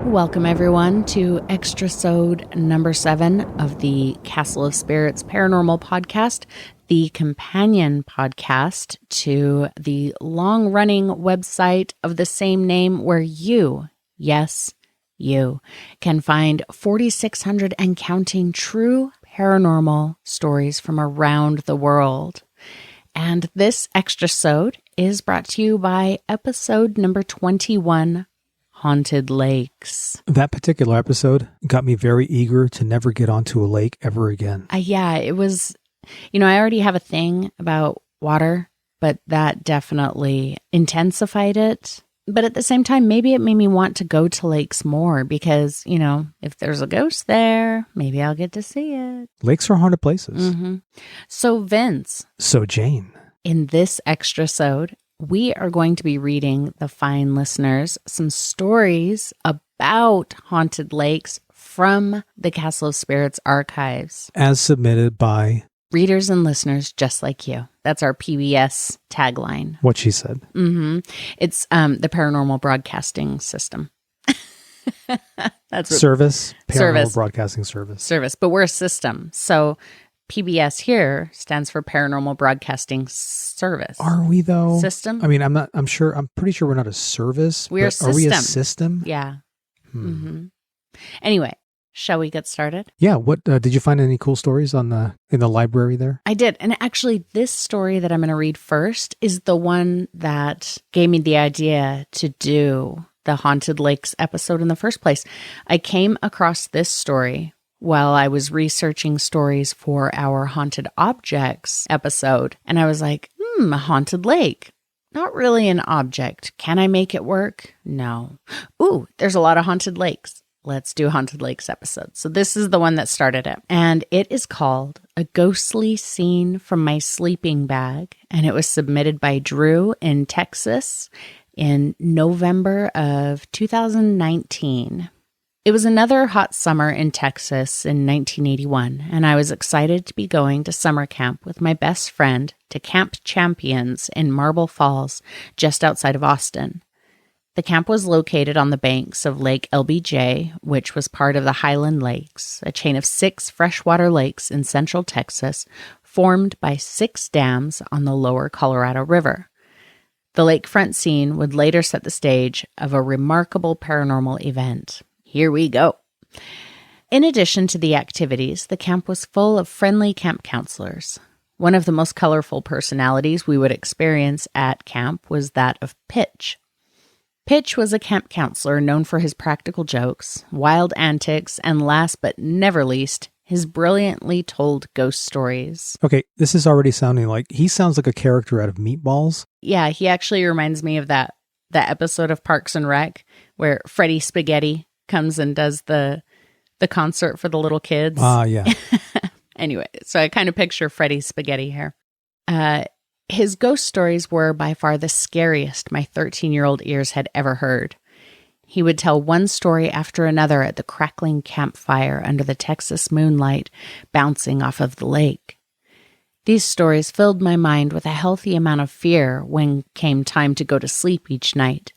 Welcome, everyone, to Extrasode number 7 of the Castle of Spirits Paranormal podcast, the companion podcast to the long-running website of the same name where you, yes, you, can find 4,600 and counting true paranormal stories from around the world. And this Extrasode is brought to you by episode number 21, Haunted Lakes. That particular episode got me very eager to never get onto a lake ever again. Yeah, it was, I already have a thing about water, but that definitely intensified it. But at the same time, maybe it made me want to go to lakes more because, if there's a ghost there, maybe I'll get to see it. Lakes are haunted places. Mm-hmm. So Vince. So Jane. In this Extrasode, we are going to be reading the fine listeners some stories about haunted lakes from the Castle of Spirits archives. As submitted by readers and listeners just like you. That's our PBS tagline. What she said. Mm-hmm. It's the Paranormal Broadcasting System. That's what, Service. Paranormal Broadcasting Service. Service. But we're a system. So PBS here stands for Paranormal Broadcasting Service. Are we though? System? I mean, I'm pretty sure we're not a service. We're a system. Are we a system? Yeah. Mm-hmm. Anyway, shall we get started? Yeah. What did you find any cool stories in the library there? I did. And actually, this story that I'm going to read first is the one that gave me the idea to do the Haunted Lakes episode in the first place. I came across this story while I was researching stories for our Haunted Objects episode. And I was like, a haunted lake. Not really an object. Can I make it work? No. Ooh, there's a lot of haunted lakes. Let's do a Haunted Lakes episode. So this is the one that started it. And it is called A Ghostly Scene from My Sleeping Bag. And it was submitted by Drew in Texas in November of 2019. It was another hot summer in Texas in 1981, and I was excited to be going to summer camp with my best friend to Camp Champions in Marble Falls, just outside of Austin. The camp was located on the banks of Lake LBJ, which was part of the Highland Lakes, a chain of 6 freshwater lakes in central Texas, formed by 6 dams on the lower Colorado River. The lakefront scene would later set the stage of a remarkable paranormal event. Here we go. In addition to the activities, the camp was full of friendly camp counselors. One of the most colorful personalities we would experience at camp was that of Pitch. Pitch was a camp counselor known for his practical jokes, wild antics, and last but never least, his brilliantly told ghost stories. Okay, this is already sounding like, he sounds like a character out of Meatballs. Yeah, he actually reminds me of that episode of Parks and Rec where Freddie Spaghetti comes and does the concert for the little kids. Yeah. Anyway, so I kind of picture Freddie Spaghetti here. His ghost stories were by far the scariest my 13-year-old ears had ever heard. He would tell one story after another at the crackling campfire under the Texas moonlight bouncing off of the lake. These stories filled my mind with a healthy amount of fear when came time to go to sleep each night.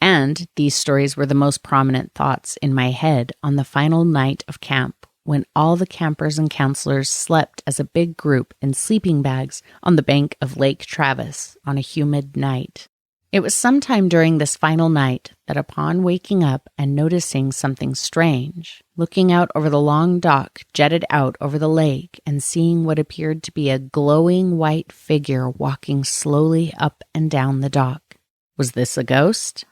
And these stories were the most prominent thoughts in my head on the final night of camp, when all the campers and counselors slept as a big group in sleeping bags on the bank of Lake Travis on a humid night. It was sometime during this final night that upon waking up and noticing something strange, looking out over the long dock jetted out over the lake and seeing what appeared to be a glowing white figure walking slowly up and down the dock. Was this a ghost?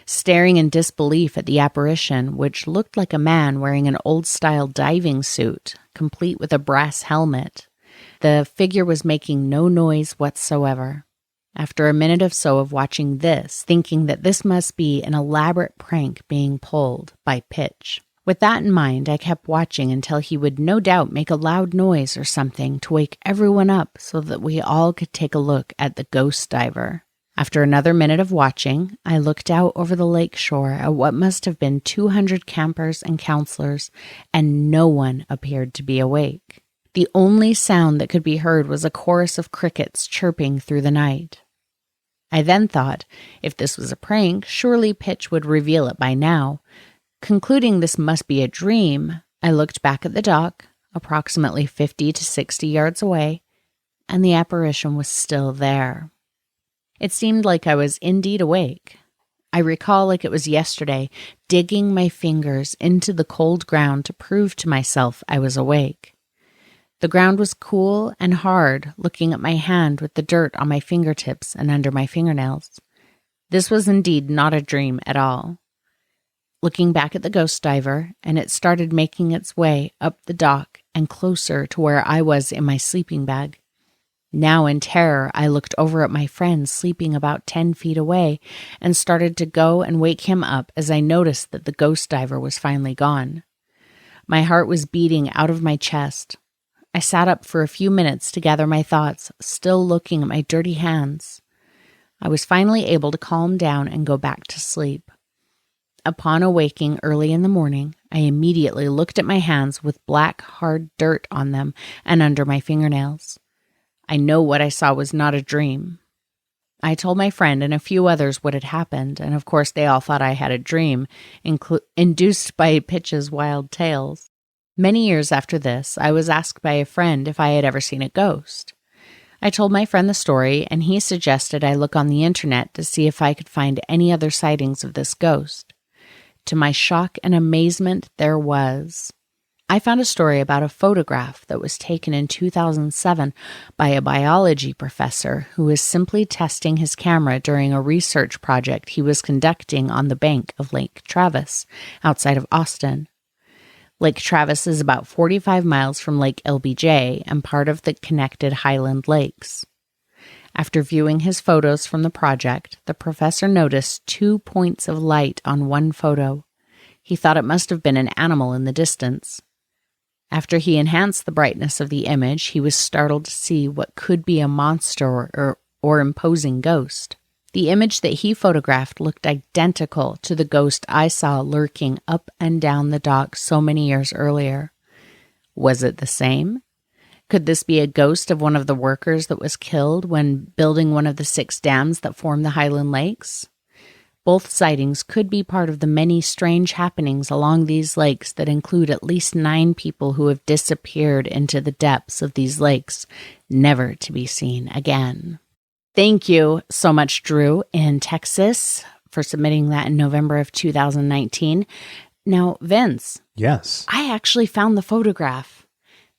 Staring in disbelief at the apparition, which looked like a man wearing an old-style diving suit, complete with a brass helmet, the figure was making no noise whatsoever. After a minute or so of watching this, thinking that this must be an elaborate prank being pulled by Pitch. With that in mind, I kept watching until he would no doubt make a loud noise or something to wake everyone up so that we all could take a look at the ghost diver. After another minute of watching, I looked out over the lake shore at what must have been 200 campers and counselors, and no one appeared to be awake. The only sound that could be heard was a chorus of crickets chirping through the night. I then thought, if this was a prank, surely Pitch would reveal it by now. Concluding this must be a dream, I looked back at the dock, approximately 50 to 60 yards away, and the apparition was still there. It seemed like I was indeed awake. I recall like it was yesterday, digging my fingers into the cold ground to prove to myself I was awake. The ground was cool and hard, looking at my hand with the dirt on my fingertips and under my fingernails. This was indeed not a dream at all. Looking back at the ghost diver, and it started making its way up the dock and closer to where I was in my sleeping bag. Now in terror, I looked over at my friend sleeping about 10 feet away and started to go and wake him up as I noticed that the ghost diver was finally gone. My heart was beating out of my chest. I sat up for a few minutes to gather my thoughts, still looking at my dirty hands. I was finally able to calm down and go back to sleep. Upon awaking early in the morning, I immediately looked at my hands with black, hard dirt on them and under my fingernails. I know what I saw was not a dream. I told my friend and a few others what had happened, and of course they all thought I had a dream, induced by Pitch's wild tales. Many years after this, I was asked by a friend if I had ever seen a ghost. I told my friend the story, and he suggested I look on the internet to see if I could find any other sightings of this ghost. To my shock and amazement, there was. I found a story about a photograph that was taken in 2007 by a biology professor who was simply testing his camera during a research project he was conducting on the bank of Lake Travis, outside of Austin. Lake Travis is about 45 miles from Lake LBJ and part of the connected Highland Lakes. After viewing his photos from the project, the professor noticed 2 points of light on one photo. He thought it must have been an animal in the distance. After he enhanced the brightness of the image, he was startled to see what could be a monster or imposing ghost. The image that he photographed looked identical to the ghost I saw lurking up and down the dock so many years earlier. Was it the same? Could this be a ghost of one of the workers that was killed when building one of the 6 dams that form the Highland Lakes? Both sightings could be part of the many strange happenings along these lakes that include at least 9 people who have disappeared into the depths of these lakes, never to be seen again. Thank you so much, Drew, in Texas, for submitting that in November of 2019. Now, Vince. Yes. I actually found the photograph.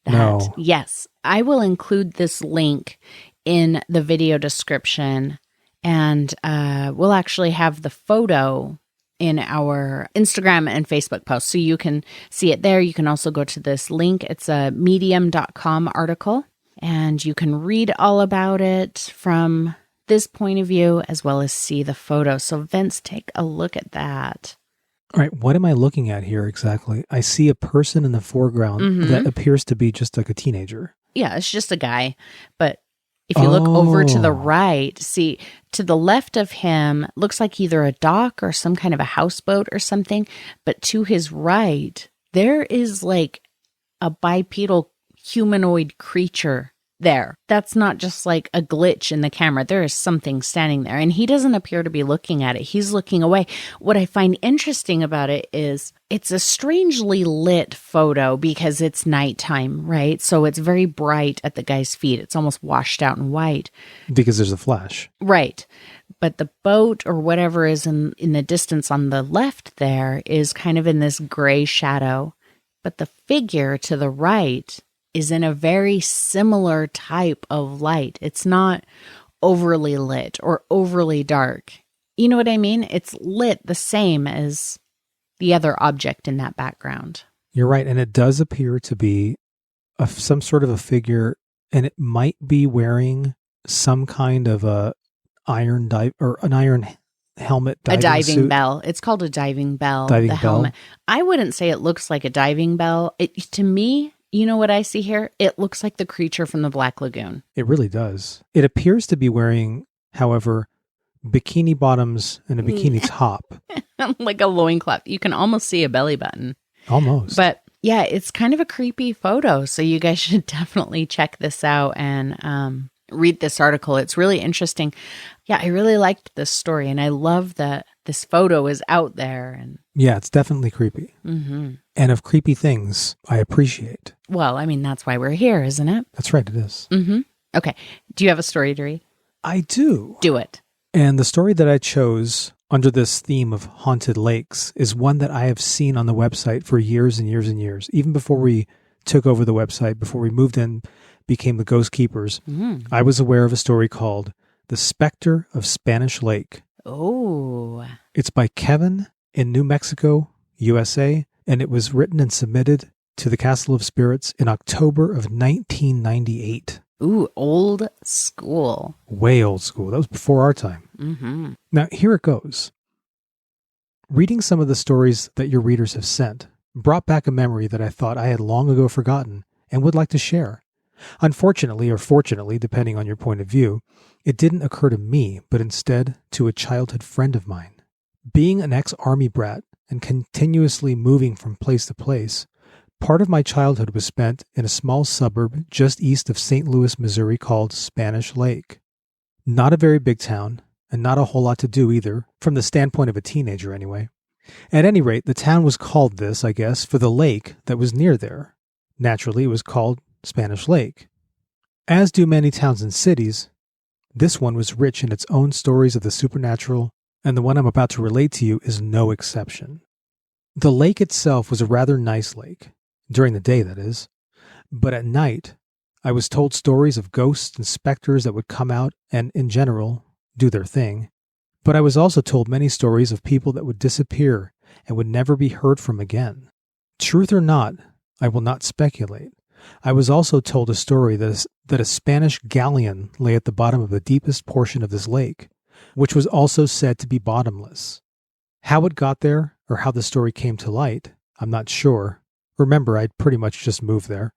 No. Yes, I will include this link in the video description, and we'll actually have the photo in our Instagram and Facebook posts, so you can see it there. You can also go to this link. It's a medium.com article, and you can read all about it from this point of view as well as see the photo. So Vince, take a look at that. All right, what am I looking at here exactly? I see a person in the foreground that appears to be just like a teenager. Yeah, it's just a guy. But if you look over to the right, see, to the left of him, looks like either a dock or some kind of a houseboat or something. But to his right, there is like a bipedal humanoid creature there. That's not just like a glitch in the camera. There is something standing there, and he doesn't appear to be looking at it. He's looking away. What I find interesting about it is it's a strangely lit photo because it's nighttime, right? So it's very bright at the guy's feet. It's almost washed out in white. Because there's a flash. Right. But the boat or whatever is in the distance on the left there is kind of in this gray shadow. But the figure to the right is in a very similar type of light. It's not overly lit or overly dark. You know what I mean? It's lit the same as the other object in that background. You're right. And it does appear to be some sort of a figure, and it might be wearing some kind of an iron helmet. A diving suit. bell. It's called a diving bell. Diving the bell. helmet. I wouldn't say it looks like a diving bell. To me, you know what I see here? It looks like the creature from the Black Lagoon. It really does. It appears to be wearing, however, bikini bottoms and a bikini top. Like a loincloth. You can almost see a belly button. Almost. But yeah, it's kind of a creepy photo. So you guys should definitely check this out and read this article. It's really interesting. Yeah, I really liked this story. And I love that this photo is out there. And Yeah, it's definitely creepy. mm-hmm. And of creepy things, I appreciate. Well, I mean, that's why we're here, isn't it? That's right, it is. Mm-hmm. Okay. Do you have a story to read? I do. Do it. And the story that I chose under this theme of haunted lakes is one that I have seen on the website for years and years and years. Even before we took over the website, before we moved in, became the Ghost Keepers, I was aware of a story called The Spectre of Spanish Lake. Oh. It's by Kevin in New Mexico, USA, and it was written and submitted to the Castle of Spirits in October of 1998. Ooh, old school. Way old school. That was before our time. Mm-hmm. Now, here it goes. Reading some of the stories that your readers have sent brought back a memory that I thought I had long ago forgotten and would like to share. Unfortunately, or fortunately, depending on your point of view, it didn't occur to me, but instead to a childhood friend of mine. Being an ex-army brat and continuously moving from place to place, part of my childhood was spent in a small suburb just east of St. Louis, Missouri called Spanish Lake. Not a very big town, and not a whole lot to do either, from the standpoint of a teenager anyway. At any rate, the town was called this, I guess, for the lake that was near there. Naturally, it was called Spanish Lake. As do many towns and cities, this one was rich in its own stories of the supernatural, and the one I'm about to relate to you is no exception. The lake itself was a rather nice lake, during the day that is, but at night, I was told stories of ghosts and specters that would come out and, in general, do their thing. But I was also told many stories of people that would disappear and would never be heard from again. Truth or not, I will not speculate. I was also told a story that a Spanish galleon lay at the bottom of the deepest portion of this lake, which was also said to be bottomless. How it got there, or how the story came to light, I'm not sure. Remember, I'd pretty much just moved there.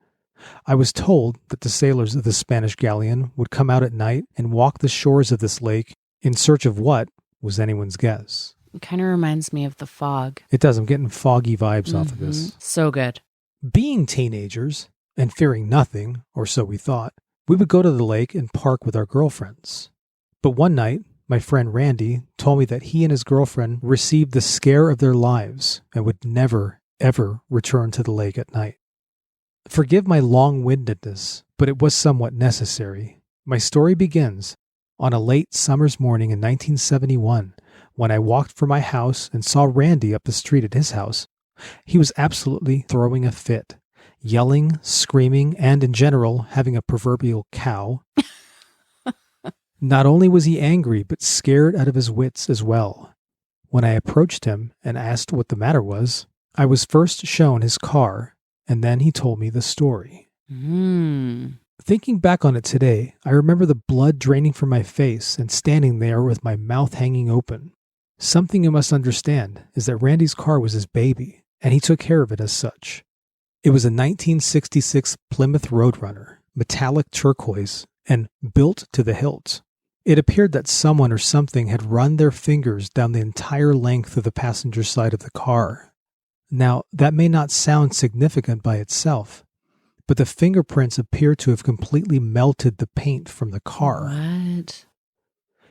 I was told that the sailors of the Spanish galleon would come out at night and walk the shores of this lake in search of what was anyone's guess. It kind of reminds me of The Fog. It does. I'm getting foggy vibes off of this. So good. Being teenagers, and fearing nothing, or so we thought, we would go to the lake and park with our girlfriends. But one night, my friend Randy told me that he and his girlfriend received the scare of their lives and would never, ever return to the lake at night. Forgive my long-windedness, but it was somewhat necessary. My story begins on a late summer's morning in 1971 when I walked from my house and saw Randy up the street at his house. He was absolutely throwing a fit, yelling, screaming, and in general having a proverbial cow. Not only was he angry, but scared out of his wits as well. When I approached him and asked what the matter was, I was first shown his car, and then he told me the story. Thinking back on it today, I remember the blood draining from my face and standing there with my mouth hanging open. Something you must understand is that Randy's car was his baby, and he took care of it as such. It was a 1966 Plymouth Roadrunner, metallic turquoise, and built to the hilt. It appeared that someone or something had run their fingers down the entire length of the passenger side of the car. Now, that may not sound significant by itself, but the fingerprints appear to have completely melted the paint from the car. What?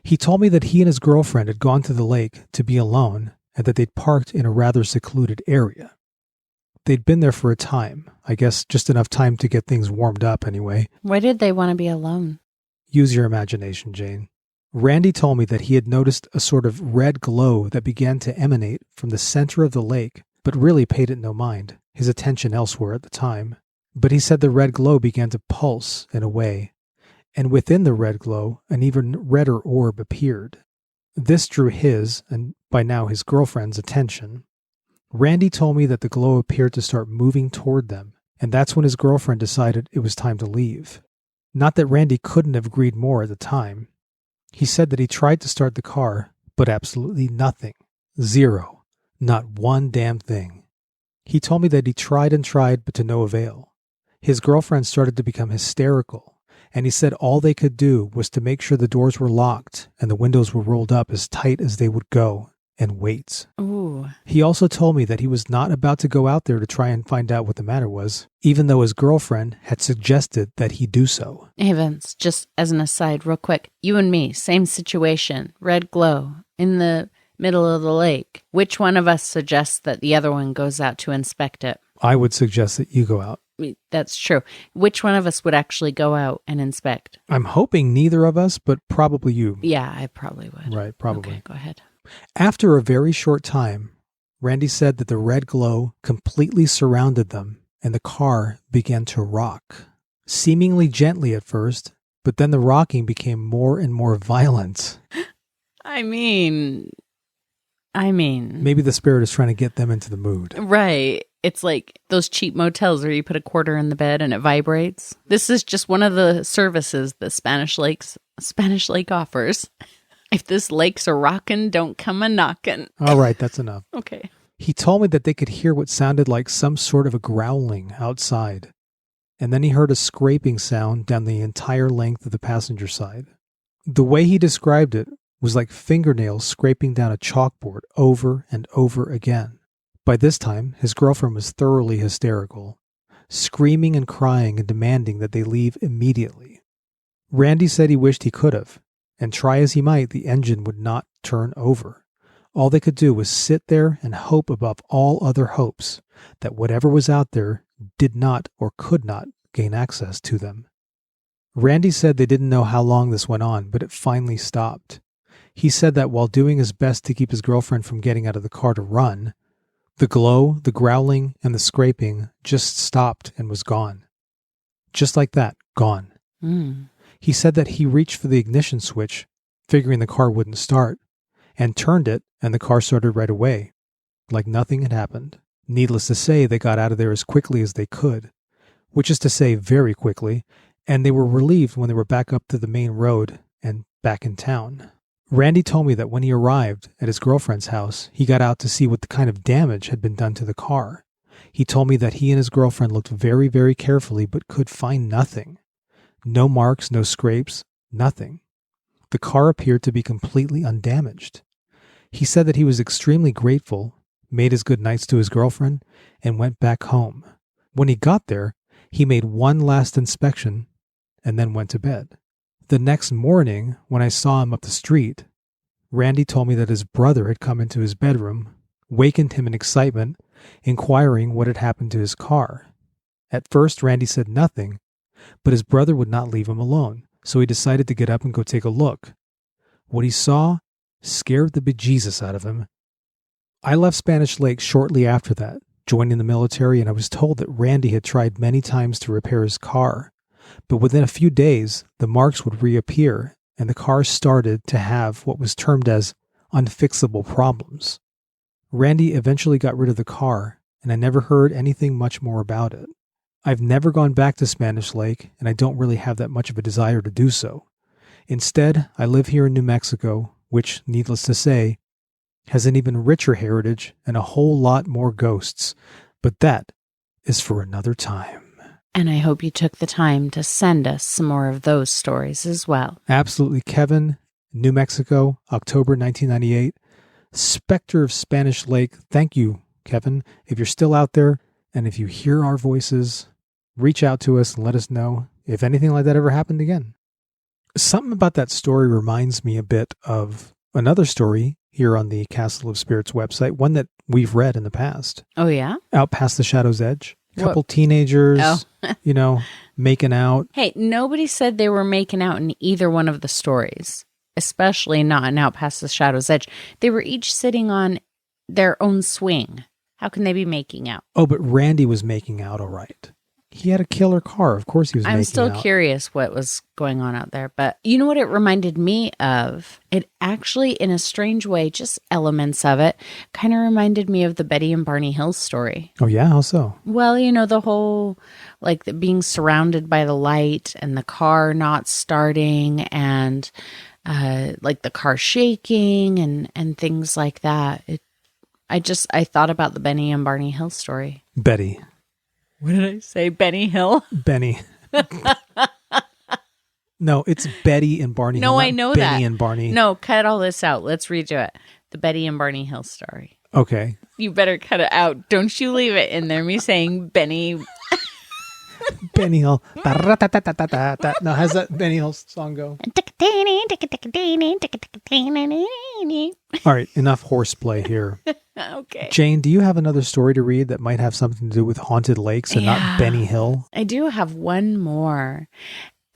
He told me that he and his girlfriend had gone to the lake to be alone and that they'd parked in a rather secluded area. They'd been there for a time, I guess just enough time to get things warmed up anyway. Why did they want to be alone? Use your imagination, Jane. Randy told me that he had noticed a sort of red glow that began to emanate from the center of the lake, but really paid it no mind, his attention elsewhere at the time. But he said the red glow began to pulse in a way, and within the red glow, an even redder orb appeared. This drew his, and by now his girlfriend's, attention. Randy told me that the glow appeared to start moving toward them, and that's when his girlfriend decided it was time to leave. Not that Randy couldn't have agreed more at the time. He said that he tried to start the car, but absolutely nothing. Zero. Not one damn thing. He told me that he tried and tried, but to no avail. His girlfriend started to become hysterical, and he said all they could do was to make sure the doors were locked and the windows were rolled up as tight as they would go, and wait. Ooh. He also told me that he was not about to go out there to try and find out what the matter was, even though his girlfriend had suggested that he do so. Hey Vince, just as an aside real quick, you and me, same situation, red glow. In the middle of the lake. Which one of us suggests that the other one goes out to inspect it? I would suggest that you go out. That's true. Which one of us would actually go out and inspect? I'm hoping neither of us, but probably you. Yeah, I probably would. Right, probably. Okay, go ahead. After a very short time, Randy said that the red glow completely surrounded them and the car began to rock, seemingly gently at first, but then the rocking became more and more violent. I mean... Maybe the spirit is trying to get them into the mood. Right. It's like those cheap motels where you put a quarter in the bed and it vibrates. This is just one of the services that Spanish Lake offers. If this lake's a rockin', don't come a knockin'. All right, that's enough. Okay. He told me that they could hear what sounded like some sort of a growling outside. And then he heard a scraping sound down the entire length of the passenger side. The way he described it was like fingernails scraping down a chalkboard over and over again. By this time, his girlfriend was thoroughly hysterical, screaming and crying and demanding that they leave immediately. Randy said he wished he could have, and try as he might, the engine would not turn over. All they could do was sit there and hope above all other hopes that whatever was out there did not or could not gain access to them. Randy said they didn't know how long this went on, but it finally stopped. He said that while doing his best to keep his girlfriend from getting out of the car to run, the glow, the growling, and the scraping just stopped and was gone. Just like that, gone. He said that he reached for the ignition switch, figuring the car wouldn't start, and turned it, and the car started right away, like nothing had happened. Needless to say, they got out of there as quickly as they could, which is to say very quickly, and they were relieved when they were back up to the main road and back in town. Randy told me that when he arrived at his girlfriend's house, he got out to see what the kind of damage had been done to the car. He told me that he and his girlfriend looked very, very carefully but could find nothing. No marks, no scrapes, nothing. The car appeared to be completely undamaged. He said that he was extremely grateful, made his good nights to his girlfriend, and went back home. When he got there, he made one last inspection and then went to bed. The next morning, when I saw him up the street, Randy told me that his brother had come into his bedroom, wakened him in excitement, inquiring what had happened to his car. At first, Randy said nothing, but his brother would not leave him alone, so he decided to get up and go take a look. What he saw scared the bejesus out of him. I left Spanish Lake shortly after that, joining the military, and I was told that Randy had tried many times to repair his car. But within a few days, the marks would reappear, and the car started to have what was termed as unfixable problems. Randy eventually got rid of the car, and I never heard anything much more about it. I've never gone back to Spanish Lake, and I don't really have that much of a desire to do so. Instead, I live here in New Mexico, which, needless to say, has an even richer heritage and a whole lot more ghosts. But that is for another time. And I hope you took the time to send us some more of those stories as well. Absolutely. Kevin, New Mexico, October 1998. Spectre of Spanish Lake. Thank you, Kevin. If you're still out there and if you hear our voices, reach out to us and let us know if anything like that ever happened again. Something about that story reminds me a bit of another story here on the Castle of Spirits website, one that we've read in the past. Oh, yeah? Out Past the Shadow's Edge. Couple teenagers, making out. Hey, nobody said they were making out in either one of the stories, especially not in Out Past the Shadow's Edge. They were each sitting on their own swing. How can they be making out? Oh, but Randy was making out all right. He had a killer car. Of course he was making out. I'm still curious what was going on out there. But you know what it reminded me of? It actually, in a strange way, just elements of it, kind of reminded me of the Betty and Barney Hill story. Oh, yeah? How so? Well, the whole, being surrounded by the light and the car not starting and, the car shaking and things like that. I thought about the Benny and Barney Hill story. Betty. What did I say? Benny Hill? Benny. No, it's Betty and Barney Hill. No, I know Benny that. Benny and Barney. No, cut all this out. Let's redo it. The Betty and Barney Hill story. Okay. You better cut it out. Don't you leave it in there, me saying Benny. Benny Hill. Now, how's that Benny Hill song go? All right, enough horseplay here. Okay. Jane, do you have another story to read that might have something to do with haunted lakes and not Benny Hill? I do have one more.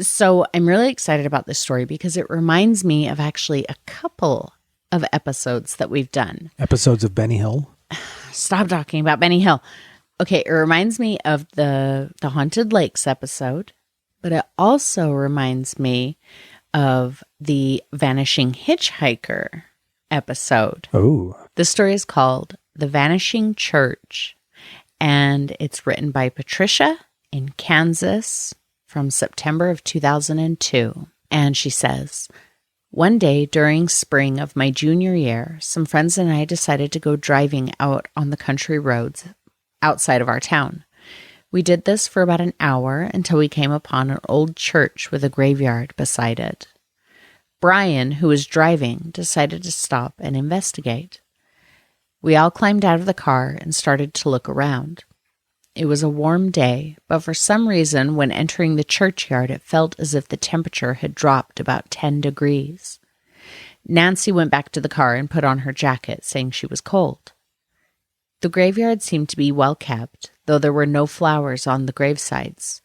So I'm really excited about this story because it reminds me of actually a couple of episodes that we've done. Episodes of Benny Hill? Stop talking about Benny Hill. Okay, it reminds me of the Haunted Lakes episode, but it also reminds me of the Vanishing Hitchhiker episode. Oh. The story is called The Vanishing Church, and it's written by Patricia in Kansas from September of 2002. And she says, one day during spring of my junior year, some friends and I decided to go driving out on the country roads outside of our town. We did this for about an hour until we came upon an old church with a graveyard beside it. Brian, who was driving, decided to stop and investigate. We all climbed out of the car and started to look around. It was a warm day, but for some reason, when entering the churchyard, it felt as if the temperature had dropped about 10 degrees. Nancy went back to the car and put on her jacket, saying she was cold. The graveyard seemed to be well kept, though there were no flowers on the gravesites.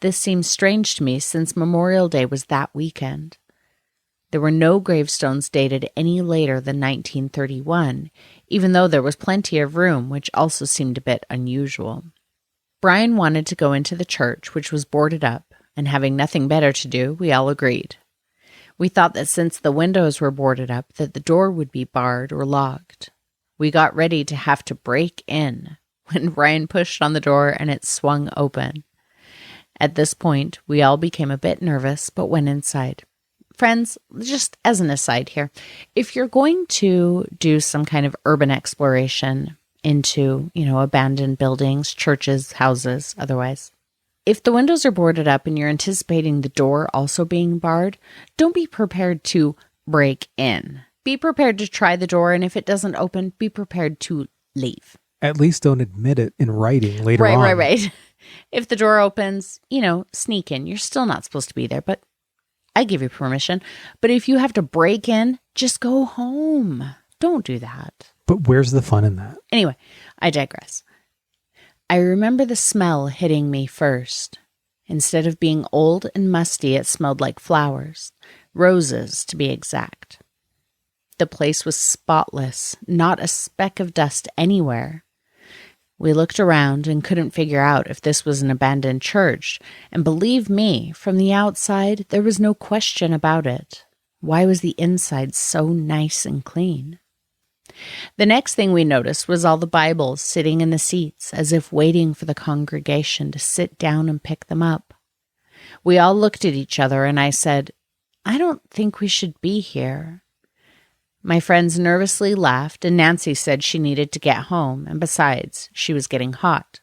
This seemed strange to me since Memorial Day was that weekend. There were no gravestones dated any later than 1931, even though there was plenty of room, which also seemed a bit unusual. Brian wanted to go into the church, which was boarded up, and having nothing better to do, we all agreed. We thought that since the windows were boarded up, that the door would be barred or locked. We got ready to have to break in when Brian pushed on the door and it swung open. At this point, we all became a bit nervous, but went inside. Friends, just as an aside here, if you're going to do some kind of urban exploration into, abandoned buildings, churches, houses, otherwise, if the windows are boarded up and you're anticipating the door also being barred, don't be prepared to break in. Be prepared to try the door, and if it doesn't open, be prepared to leave. At least don't admit it in writing later on. Right. If the door opens, sneak in. You're still not supposed to be there, but I give you permission. But if you have to break in, just go home. Don't do that. But where's the fun in that? Anyway, I digress. I remember the smell hitting me first. Instead of being old and musty, it smelled like flowers. Roses, to be exact. The place was spotless, not a speck of dust anywhere. We looked around and couldn't figure out if this was an abandoned church, and believe me, from the outside, there was no question about it. Why was the inside so nice and clean? The next thing we noticed was all the Bibles sitting in the seats, as if waiting for the congregation to sit down and pick them up. We all looked at each other, and I said, I don't think we should be here. My friends nervously laughed, and Nancy said she needed to get home, and besides, she was getting hot.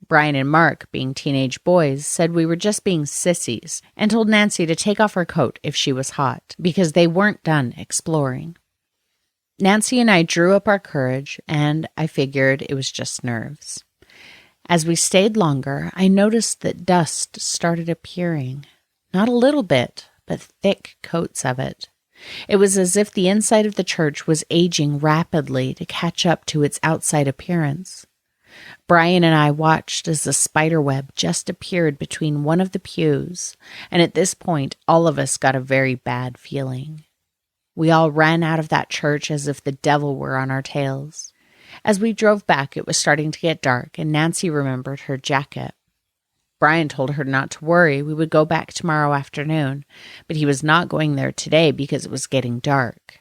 Brian and Mark, being teenage boys, said we were just being sissies, and told Nancy to take off her coat if she was hot, because they weren't done exploring. Nancy and I drew up our courage, and I figured it was just nerves. As we stayed longer, I noticed that dust started appearing. Not a little bit, but thick coats of it. It was as if the inside of the church was aging rapidly to catch up to its outside appearance. Brian and I watched as the spider web just appeared between one of the pews, and at this point, all of us got a very bad feeling. We all ran out of that church as if the devil were on our tails. As we drove back, it was starting to get dark, and Nancy remembered her jacket. Brian told her not to worry, we would go back tomorrow afternoon, but he was not going there today because it was getting dark.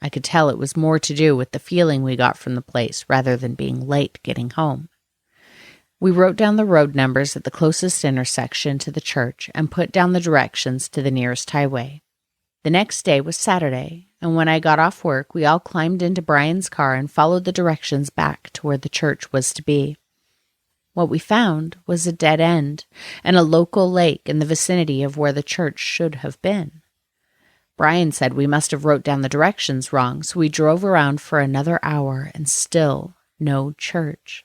I could tell it was more to do with the feeling we got from the place rather than being late getting home. We wrote down the road numbers at the closest intersection to the church and put down the directions to the nearest highway. The next day was Saturday, and when I got off work, we all climbed into Brian's car and followed the directions back to where the church was to be. What we found was a dead end and a local lake in the vicinity of where the church should have been. Brian said we must have wrote down the directions wrong, so we drove around for another hour and still no church.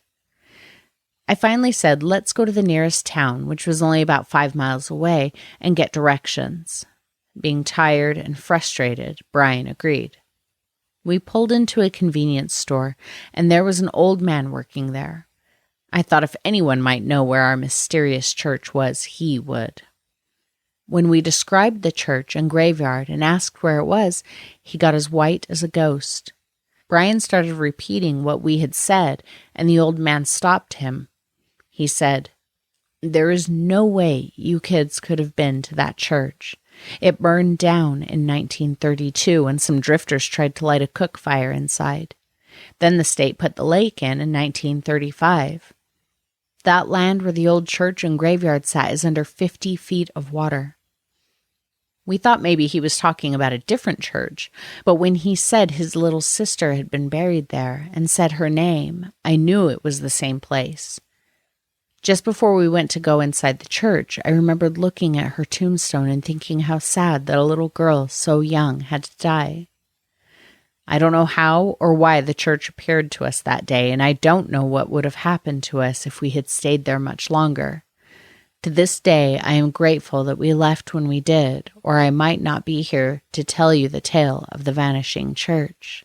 I finally said, let's go to the nearest town, which was only about 5 miles away, and get directions. Being tired and frustrated, Brian agreed. We pulled into a convenience store, and there was an old man working there. I thought if anyone might know where our mysterious church was, he would. When we described the church and graveyard and asked where it was, he got as white as a ghost. Brian started repeating what we had said, and the old man stopped him. He said, "There is no way you kids could have been to that church. It burned down in 1932 when some drifters tried to light a cook fire inside. Then the state put the lake in 1935. That land where the old church and graveyard sat is under 50 feet of water." We thought maybe he was talking about a different church, but when he said his little sister had been buried there and said her name, I knew it was the same place. Just before we went to go inside the church, I remembered looking at her tombstone and thinking how sad that a little girl so young had to die. I don't know how or why the church appeared to us that day, and I don't know what would have happened to us if we had stayed there much longer. To this day, I am grateful that we left when we did, or I might not be here to tell you the tale of the Vanishing Church.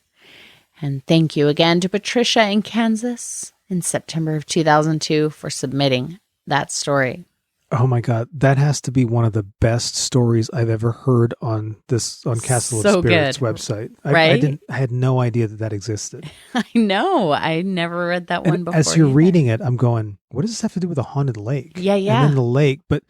And thank you again to Patricia in Kansas in September of 2002 for submitting that story. Oh my God, that has to be one of the best stories I've ever heard on Castle So of Spirits good. website. Right? I had no idea that existed. I know. I never read that one And before. as you're either. reading it, I'm going, what does this have to do with a haunted lake? Yeah. And then the lake, but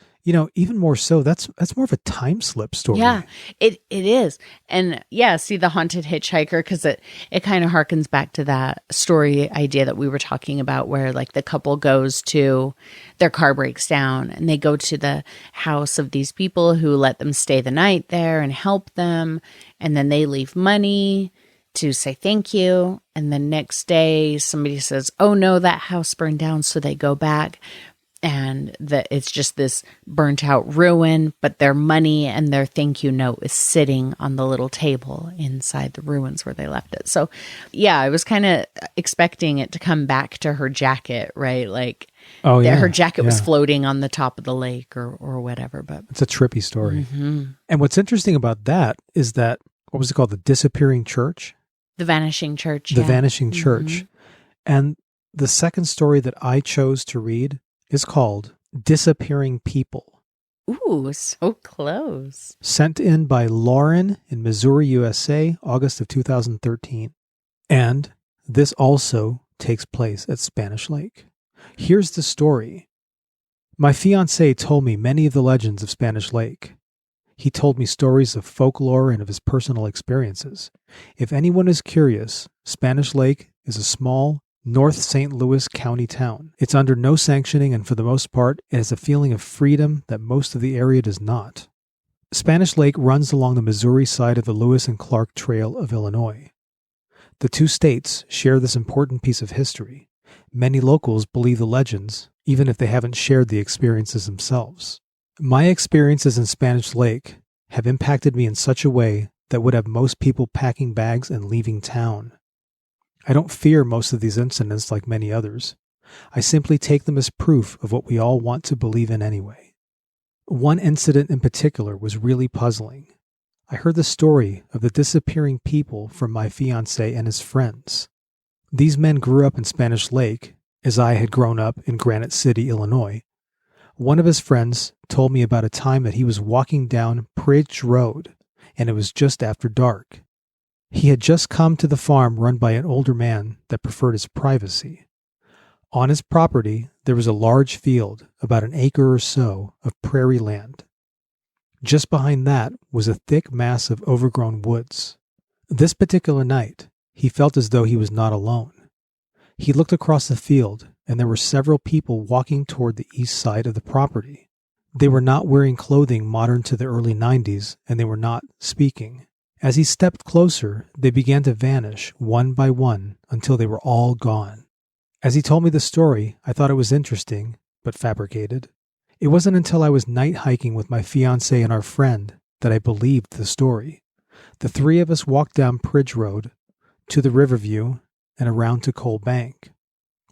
even more so, that's more of a time slip story. Yeah, it is. And yeah, see the haunted hitchhiker, because it kind of harkens back to that story idea that we were talking about where like the couple goes to, their car breaks down and they go to the house of these people who let them stay the night there and help them. And then they leave money to say thank you. And the next day somebody says, oh no, that house burned down. So they go back. And it's just this burnt out ruin, but their money and their thank you note is sitting on the little table inside the ruins where they left it. So yeah, I was kind of expecting it to come back to her jacket, right? Like her jacket was floating on the top of the lake or whatever. But it's a trippy story. Mm-hmm. And what's interesting about that is that, what was it called? The Disappearing Church? The Vanishing Church. The Vanishing Church. And the second story that I chose to read is called Disappearing People. Ooh, so close. Sent in by Lauren in Missouri, USA, August of 2013. And this also takes place at Spanish Lake. Here's the story. My fiancé told me many of the legends of Spanish Lake. He told me stories of folklore and of his personal experiences. If anyone is curious, Spanish Lake is a small, North St. Louis County town. It's under no sanctioning, and for the most part, it has a feeling of freedom that most of the area does not. Spanish Lake runs along the Missouri side of the Lewis and Clark Trail of Illinois. The two states share this important piece of history. Many locals believe the legends, even if they haven't shared the experiences themselves. My experiences in Spanish Lake have impacted me in such a way that would have most people packing bags and leaving town. I don't fear most of these incidents like many others. I simply take them as proof of what we all want to believe in anyway. One incident in particular was really puzzling. I heard the story of the disappearing people from my fiancé and his friends. These men grew up in Spanish Lake, as I had grown up in Granite City, Illinois. One of his friends told me about a time that he was walking down Pridge Road, and it was just after dark. He had just come to the farm run by an older man that preferred his privacy. On his property, there was a large field, about an acre or so, of prairie land. Just behind that was a thick mass of overgrown woods. This particular night, he felt as though he was not alone. He looked across the field, and there were several people walking toward the east side of the property. They were not wearing clothing modern to the early 90s, and they were not speaking. As he stepped closer, they began to vanish one by one until they were all gone. As he told me the story, I thought it was interesting, but fabricated. It wasn't until I was night hiking with my fiancé and our friend that I believed the story. The three of us walked down Pridge Road to the Riverview and around to Coal Bank.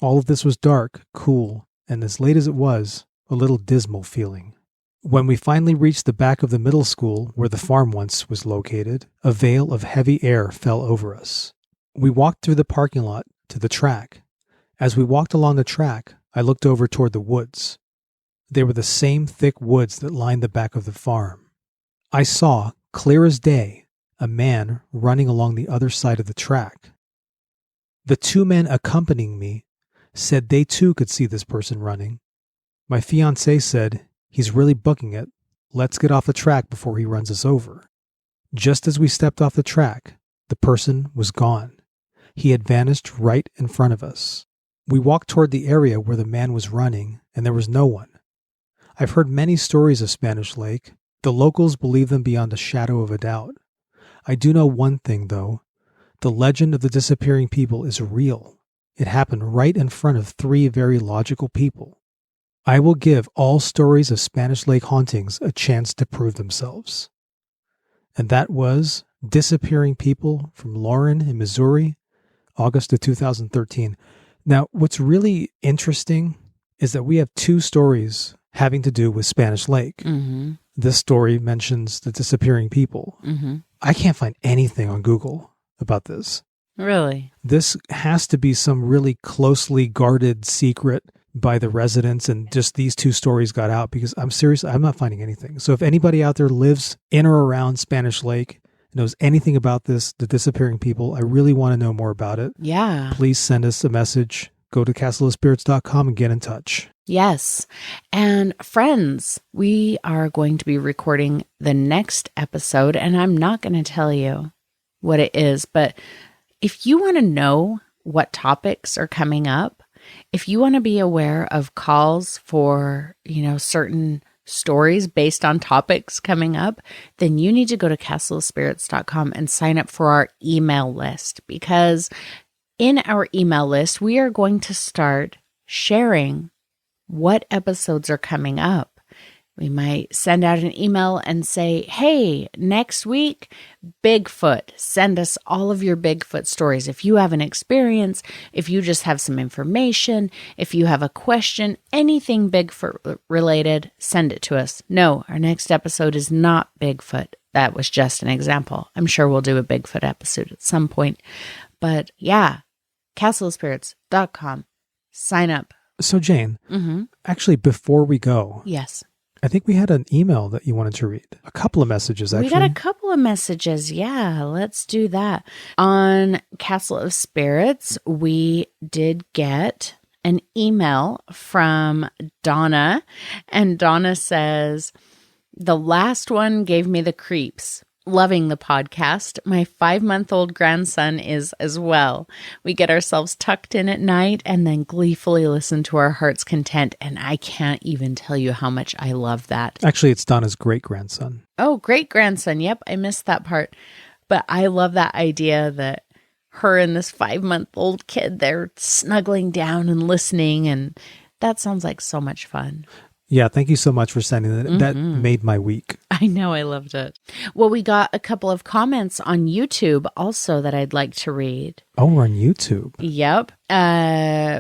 All of this was dark, cool, and as late as it was, a little dismal feeling. When we finally reached the back of the middle school where the farm once was located, a veil of heavy air fell over us. We walked through the parking lot to the track. As we walked along the track, I looked over toward the woods. They were the same thick woods that lined the back of the farm. I saw, clear as day, a man running along the other side of the track. The two men accompanying me said they too could see this person running. My fiancé said, "He's really booking it. Let's get off the track before he runs us over." Just as we stepped off the track, the person was gone. He had vanished right in front of us. We walked toward the area where the man was running, and there was no one. I've heard many stories of Spanish Lake. The locals believe them beyond a shadow of a doubt. I do know one thing, though. The legend of the disappearing people is real. It happened right in front of three very logical people. I will give all stories of Spanish Lake hauntings a chance to prove themselves. And that was Disappearing People from Lauren in Missouri, August of 2013. Now, what's really interesting is that we have two stories having to do with Spanish Lake. Mm-hmm. This story mentions the disappearing people. Mm-hmm. I can't find anything on Google about this. Really? This has to be some really closely guarded secret by the residents, and just these two stories got out, because I'm serious, I'm not finding anything. So if anybody out there lives in or around Spanish Lake, knows anything about this, the disappearing people, I really want to know more about it. Yeah. Please send us a message. Go to castleofspirits.com and get in touch. Yes. And friends, we are going to be recording the next episode, and I'm not going to tell you what it is, but if you want to know what topics are coming up, if you want to be aware of calls for, certain stories based on topics coming up, then you need to go to castleofspirits.com and sign up for our email list, because in our email list, we are going to start sharing what episodes are coming up. We might send out an email and say, hey, next week, Bigfoot. Send us all of your Bigfoot stories. If you have an experience, if you just have some information, if you have a question, anything Bigfoot related, send it to us. No, our next episode is not Bigfoot. That was just an example. I'm sure we'll do a Bigfoot episode at some point. But yeah, castleofspirits.com. Sign up. So Jane, actually, before we go, yes, I think we had an email that you wanted to read. A couple of messages, actually. We got a couple of messages. Yeah, let's do that. On Castle of Spirits, we did get an email from Donna. And Donna says, the last one gave me the creeps. Loving the podcast. My 5-month-old grandson is as well. We get ourselves tucked in at night and then gleefully listen to our heart's content. And I can't even tell you how much I love that. Actually, it's Donna's great-grandson. Oh, great-grandson. Yep, I missed that part. But I love that idea that her and this 5-month-old kid, they're snuggling down and listening. And that sounds like so much fun. Yeah, thank you so much for sending that. That made my week. I know, I loved it. Well, we got a couple of comments on YouTube also that I'd like to read. Oh, we're on YouTube. Yep.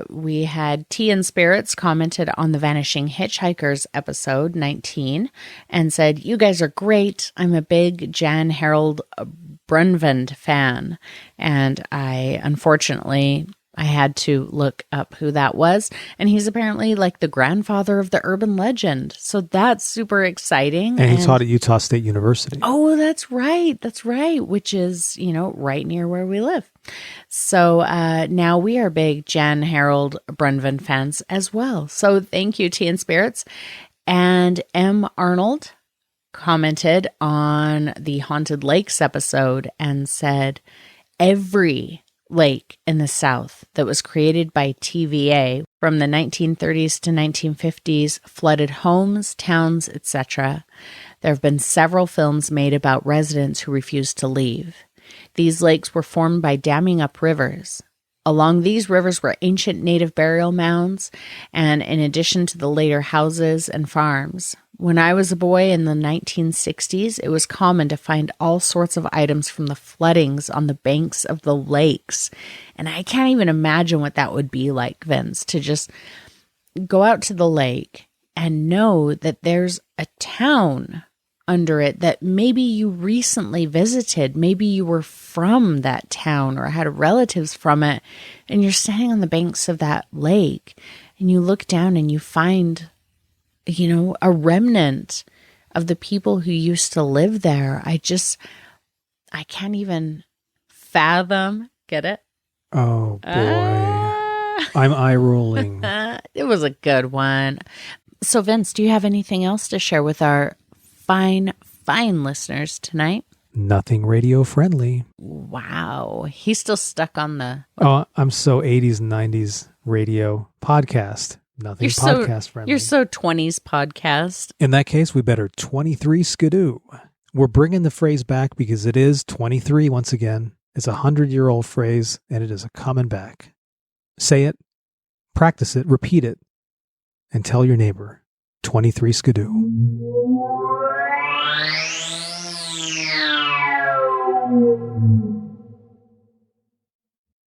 We had Tea and Spirits commented on the Vanishing Hitchhikers episode 19 and said, you guys are great. I'm a big Jan Harold Brunvand fan. And unfortunately, I had to look up who that was. And he's apparently like the grandfather of the urban legend. So that's super exciting. And he taught at Utah State University. Oh, that's right. That's right. Which is, right near where we live. So now we are big Jan Harold Brunvand fans as well. So thank you, Tea and Spirits. And M. Arnold commented on the Haunted Lakes episode and said, every lake in the South that was created by TVA from the 1930s to 1950s flooded homes, towns, etc. There have been several films made about residents who refused to leave. These lakes were formed by damming up rivers. Along these rivers were ancient native burial mounds, and in addition to the later houses and farms, When I was a boy in the 1960s, it was common to find all sorts of items from the floodings on the banks of the lakes. And I can't even imagine what that would be like, Vince, to just go out to the lake and know that there's a town under it that maybe you recently visited. Maybe you were from that town or had relatives from it. And you're standing on the banks of that lake and you look down and you find, a remnant of the people who used to live there. I can't even fathom. Get it? Oh, boy. I'm eye rolling. It was a good one. So, Vince, do you have anything else to share with our fine listeners tonight? Nothing radio friendly. Wow. He's still stuck on the... Oh, I'm so 80s and 90s radio podcast. Nothing podcast friendly. You're so 20s podcast. In that case, we better 23 skidoo. We're bringing the phrase back because it is 23 once again. It's a 100-year-old phrase, and it is a coming back. Say it, practice it, repeat it, and tell your neighbor, 23 skidoo.